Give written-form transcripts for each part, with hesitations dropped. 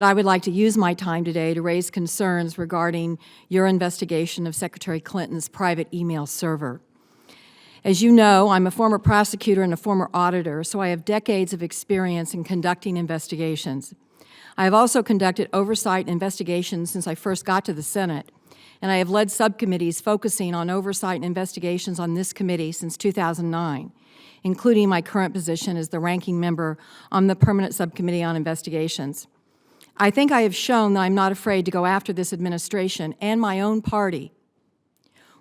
I would like to use my time today to raise concerns regarding your investigation of Secretary Clinton's private email server. As you know, I'm a former prosecutor and a former auditor, so I have decades of experience in conducting investigations. I have also conducted oversight investigations since I first got to the Senate, and I have led subcommittees focusing on oversight and investigations on this committee since 2009, including my current position as the ranking member on the Permanent Subcommittee on Investigations. I think I have shown that I'm not afraid to go after this administration and my own party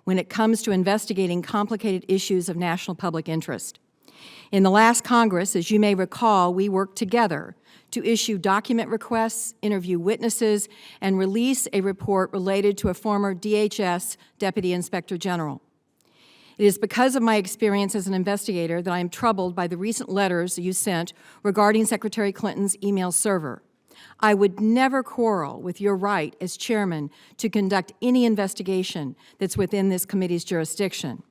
when it comes to investigating complicated issues of national public interest. In the last Congress, as you may recall, we worked together to issue document requests, interview witnesses, and release a report related to a former DHS Deputy Inspector General. It is because of my experience as an investigator that I am troubled by the recent letters you sent regarding Secretary Clinton's email server. I would never quarrel with your right as chairman to conduct any investigation that's within this committee's jurisdiction.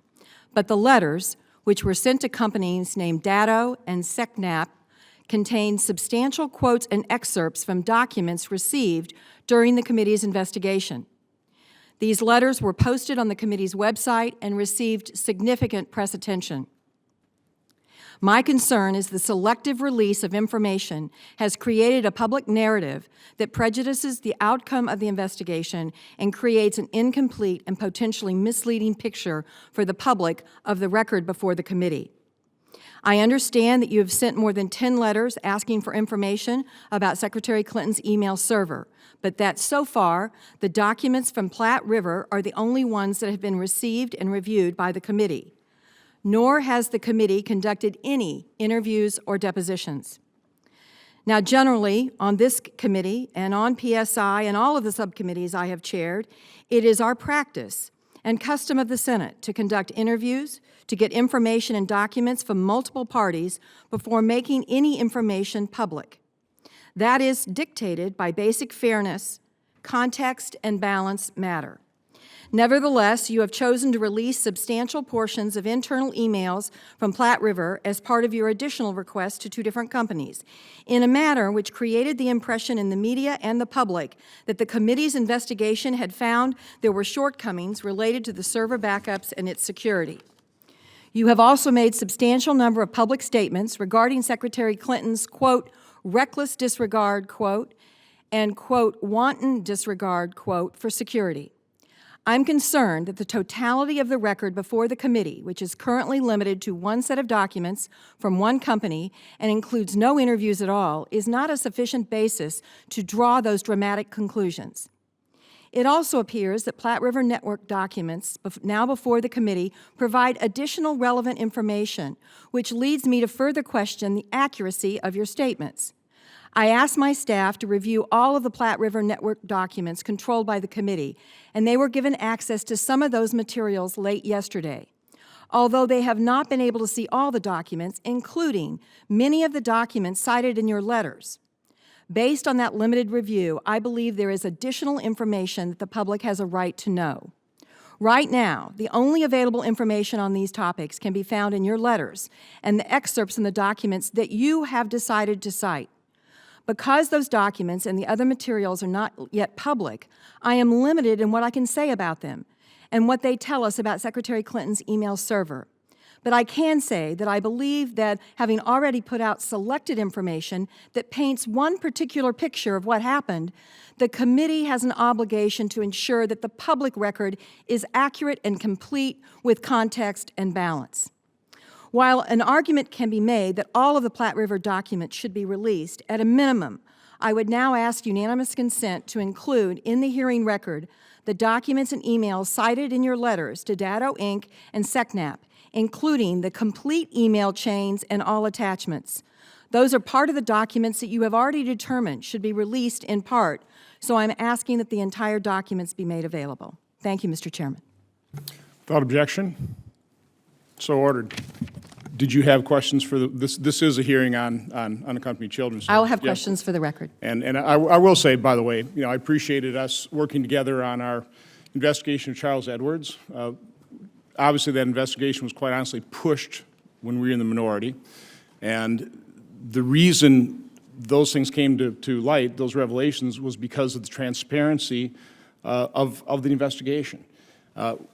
But the letters, which were sent to companies named Datto and SecNap, contain substantial quotes and excerpts from documents received during the committee's investigation. These letters were posted on the committee's website and received significant press attention. My concern is the selective release of information has created a public narrative that prejudices the outcome of the investigation and creates an incomplete and potentially misleading picture for the public of the record before the committee. I understand that you have sent more than 10 letters asking for information about Secretary Clinton's email server, but that so far, the documents from Platte River are the only ones that have been received and reviewed by the committee. Nor has the committee conducted any interviews or depositions. Now, generally, on this committee and on PSI and all of the subcommittees I have chaired, it is our practice and custom of the Senate to conduct interviews, to get information and documents from multiple parties before making any information public. That is dictated by basic fairness, context, and balance matter. Nevertheless, you have chosen to release substantial portions of internal emails from Platte River as part of your additional request to 2 different companies, in a manner which created the impression in the media and the public that the committee's investigation had found there were shortcomings related to the server backups and its security. You have also made substantial number of public statements regarding Secretary Clinton's, quote, reckless disregard, quote, and, quote, wanton disregard, quote, for security. I'm concerned that the totality of the record before the committee, which is currently limited to 1 set of documents from 1 company and includes no interviews at all, is not a sufficient basis to draw those dramatic conclusions. It also appears that Platte River Network documents, now before the committee, provide additional relevant information, which leads me to further question the accuracy of your statements. I asked my staff to review all of the Platte River Network documents controlled by the committee, and they were given access to some of those materials late yesterday. Although they have not been able to see all the documents, including many of the documents cited in your letters. Based on that limited review, I believe there is additional information that the public has a right to know. Right now, the only available information on these topics can be found in your letters and the excerpts in the documents that you have decided to cite. Because those documents and the other materials are not yet public, I am limited in what I can say about them and what they tell us about Secretary Clinton's email server. But I can say that I believe that having already put out selected information that paints one particular picture of what happened, the committee has an obligation to ensure that the public record is accurate and complete with context and balance. While an argument can be made that all of the Platte River documents should be released, at a minimum, I would now ask unanimous consent to include in the hearing record the documents and emails cited in your letters to Datto Inc. and SecNap, including the complete email chains and all attachments. Those are part of the documents that you have already determined should be released in part, so I'm asking that the entire documents be made available. Thank you, Mr. Chairman. Without objection, so ordered. Did you have questions for this is a hearing on unaccompanied children. So, I will have questions for the record. And I will say, by the way, I appreciated us working together on our investigation of Charles Edwards. Obviously, that investigation was quite honestly pushed when we were in the minority. And the reason those things came to light, those revelations, was because of the transparency of the investigation.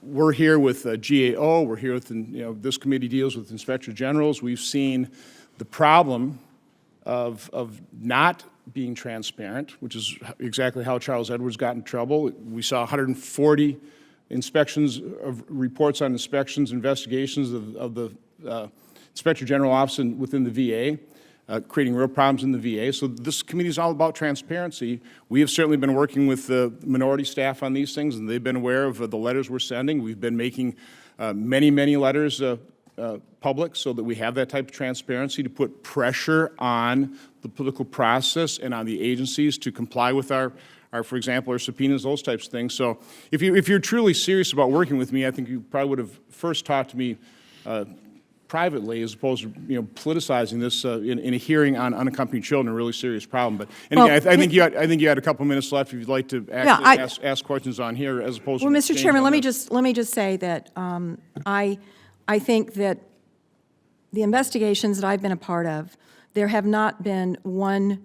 We're here with GAO, we're here with, this committee deals with inspector generals. We've seen the problem of not being transparent, which is exactly how Charles Edwards got in trouble. We saw 140 inspections, reports on inspections, investigations of the Inspector General Office within the VA, creating real problems in the VA. So this committee is all about transparency. We have certainly been working with the minority staff on these things, and they've been aware of the letters we're sending. We've been making many, many letters public so that we have that type of transparency to put pressure on the political process and on the agencies to comply with our, for example, our subpoenas, those types of things. So if you're truly serious about working with me, I think you probably would have first talked to me privately, as opposed to politicizing this in a hearing on unaccompanied children, a really serious problem. But again, I think you had a couple minutes left if you'd like to actually ask questions on here, as opposed to. Well, Mr. Chairman, let me just say that I think that the investigations that I've been a part of, there have not been one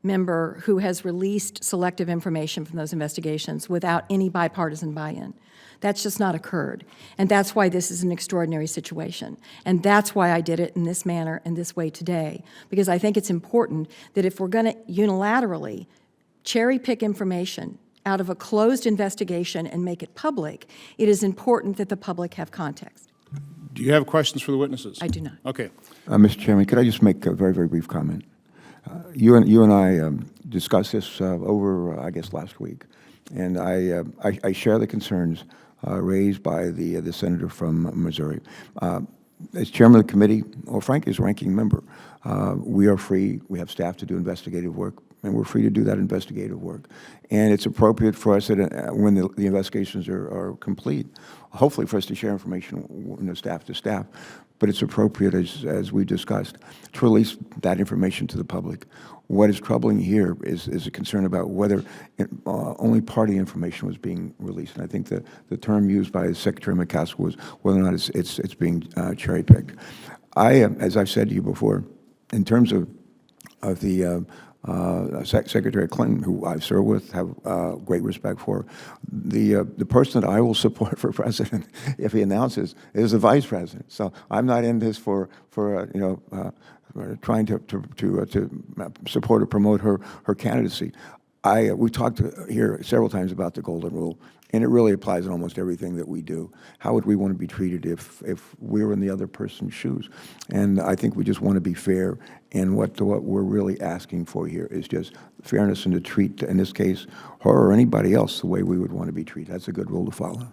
member who has released selective information from those investigations without any bipartisan buy-in. That's just not occurred. And that's why this is an extraordinary situation. And that's why I did it in this manner and this way today. Because I think it's important that if we're going to unilaterally cherry-pick information out of a closed investigation and make it public, it is important that the public have context. Do you have questions for the witnesses? I do not. Okay. Mr. Chairman, could I just make a very, very brief comment? You and I discussed this over, I guess, last week, and I share the concerns raised by the senator from Missouri. As chairman of the committee, or frankly, as ranking member, we are free. We have staff to do investigative work, and we're free to do that investigative work. And it's appropriate for us that when the investigations are complete, hopefully for us to share information, staff to staff. But it's appropriate, as we discussed, to release that information to the public. What is troubling here is a concern about whether only party information was being released. And I think that the term used by Secretary McCaskill was whether or not it's being cherry-picked. As I've said to you before, in terms of the Secretary Clinton, who I've served with, have great respect for. The person that I will support for president, if he announces, is the vice president. So I'm not in this for trying to support or promote her candidacy. We talked here several times about the golden rule, and it really applies in almost everything that we do. How would we want to be treated if we were in the other person's shoes? And I think we just want to be fair, and what we're really asking for here is just fairness and to treat, in this case, her or anybody else the way we would want to be treated. That's a good rule to follow.